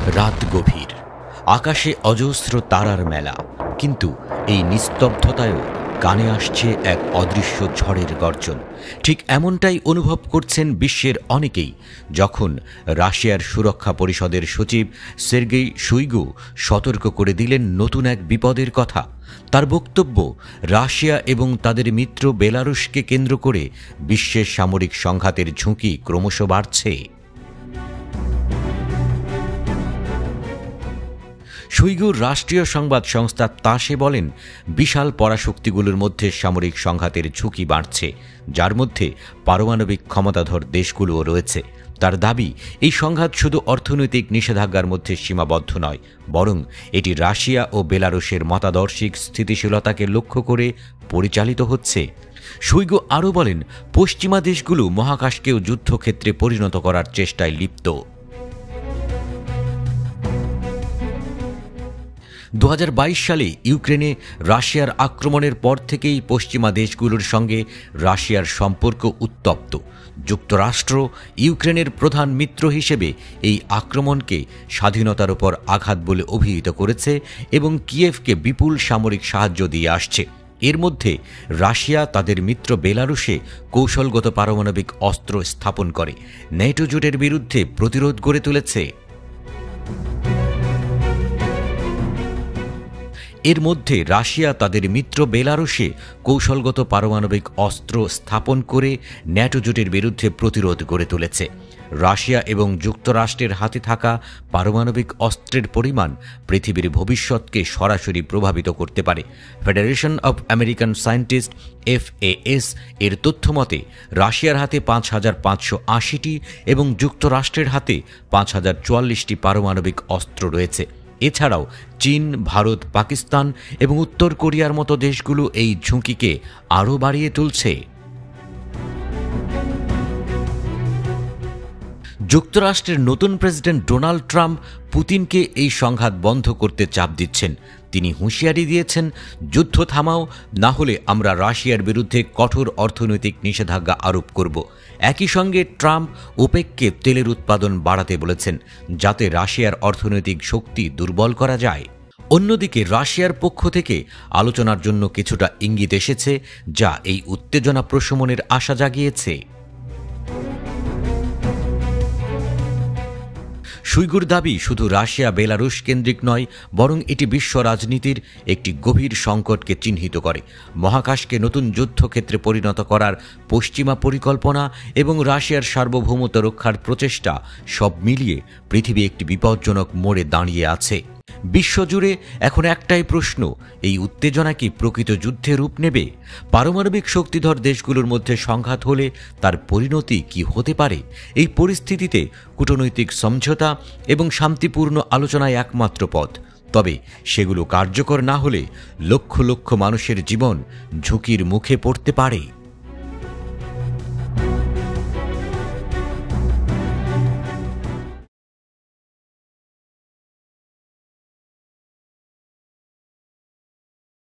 রাত গভীর, আকাশে অজস্র তারার মেলা, কিন্তু এই নিস্তব্ধতায়ও কানে আসছে এক অদৃশ্য ঝড়ের গর্জন। ঠিক এমনটাই অনুভব করছেন বিশ্বের অনেকেই যখন রাশিয়ার সুরক্ষা পরিষদের সচিব সের্গেই শুইগু সতর্ক করে দিলেন নতুন এক বিপদের কথা। তার বক্তব্য, রাশিয়া এবং তাদের মিত্র বেলারুশকে কেন্দ্র করে বিশ্বের সামরিক সংঘাতের ঝুঁকি ক্রমশ বাড়ছে। শুইগুর রাষ্ট্রীয় সংবাদ সংস্থা তাসে বলেন, বিশাল পরাশক্তিগুলোর মধ্যে সামরিক সংঘাতের ঝুঁকি বাড়ছে, যার মধ্যে পারমাণবিক ক্ষমতাধর দেশগুলোও রয়েছে। তার দাবি, এই সংঘাত শুধু অর্থনৈতিক নিষেধাজ্ঞার মধ্যে সীমাবদ্ধ নয়, বরং এটি রাশিয়া ও বেলারুশের মতাদর্শিক স্থিতিশীলতাকে লক্ষ্য করে পরিচালিত হচ্ছে। শুইগু আরও বলেন, পশ্চিমা দেশগুলো মহাকাশকেও যুদ্ধক্ষেত্রে পরিণত করার চেষ্টায় লিপ্ত। 2022 সালে ইউক্রেনে রাশিয়ার আক্রমণের পর থেকেই পশ্চিমা দেশগুলোর সঙ্গে রাশিয়ার সম্পর্ক উত্তপ্ত। যুক্তরাষ্ট্র ইউক্রেনের প্রধান মিত্র হিসেবে এই আক্রমণকে স্বাধীনতার উপর আঘাত বলে অভিহিত করেছে এবং কিয়েভকে বিপুল সামরিক সাহায্য দিয়ে আসছে। এর মধ্যে রাশিয়া তাদের মিত্র বেলারুশে কৌশলগত পারমাণবিক অস্ত্র স্থাপন করে ন্যাটো জোটের বিরুদ্ধে প্রতিরোধ গড়ে তুলেছে। এর মধ্যে রাশিয়া তাদের মিত্র বেলারুশে কৌশলগত পারমাণবিক অস্ত্র স্থাপন করে ন্যাটো জোটের বিরুদ্ধে প্রতিরোধ গড়ে তুলেছে। রাশিয়া এবং যুক্তরাষ্ট্রের হাতে থাকা পারমাণবিক অস্ত্রের পরিমাণ পৃথিবীর ভবিষ্যৎকে সরাসরি প্রভাবিত করতে পারে। Federation of American scientist FAS এর তথ্যমতে রাশিয়ার হাতে 5,580টি এবং যুক্তরাষ্ট্রের হাতে 5,044টি পারমাণবিক অস্ত্র রয়েছে। এছাড়াও চীন, ভারত, পাকিস্তান এবং উত্তর কোরিয়ার মতো দেশগুলো এই ঝুঁকিকে আরও বাড়িয়ে তুলছে। যুক্তরাষ্ট্রের নতুন প্রেসিডেন্ট ডোনাল্ড ট্রাম্প পুতিনকে এই সংঘাত বন্ধ করতে চাপ দিচ্ছেন। তিনি হুঁশিয়ারি দিয়েছেন, যুদ্ধ থামাও, না হলে আমরা রাশিয়ার বিরুদ্ধে কঠোর অর্থনৈতিক নিষেধাজ্ঞা আরোপ করব। একই সঙ্গে ট্রাম্প ওপেককে তেলের উৎপাদন বাড়াতে বলেছেন, যাতে রাশিয়ার অর্থনৈতিক শক্তি দুর্বল করা যায়। অন্যদিকে রাশিয়ার পক্ষ থেকে আলোচনার জন্য কিছুটা ইঙ্গিত এসেছে, যা এই উত্তেজনা প্রশমনের আশা জাগিয়েছে। শুইগুর দাবি, শুধু রাশিয়া বেলারুশ কেন্দ্রিক নয়, বরং এটি বিশ্ব রাজনীতির একটি গভীর সংকটকে চিহ্নিত করে। মহাকাশকে নতুন যুদ্ধক্ষেত্রে পরিণত করার পশ্চিমা পরিকল্পনা এবং রাশিয়ার সার্বভৌমত্ব রক্ষার প্রচেষ্টা, সব মিলিয়ে পৃথিবী একটি বিপজ্জনক মোড়ে দাঁড়িয়ে আছে। বিশ্বজুড়ে এখন একটাই প্রশ্ন, এই উত্তেজনা কি প্রকৃত যুদ্ধে রূপ নেবে? পারমাণবিক শক্তিধর দেশগুলোর মধ্যে সংঘাত হলে তার পরিণতি কি হতে পারে? এই পরিস্থিতিতে কূটনৈতিক সমঝোতা এবং শান্তিপূর্ণ আলোচনায় একমাত্র পথ। তবে সেগুলো কার্যকর না হলে লক্ষ লক্ষ মানুষের জীবন ঝুঁকির মুখে পড়তে পারে।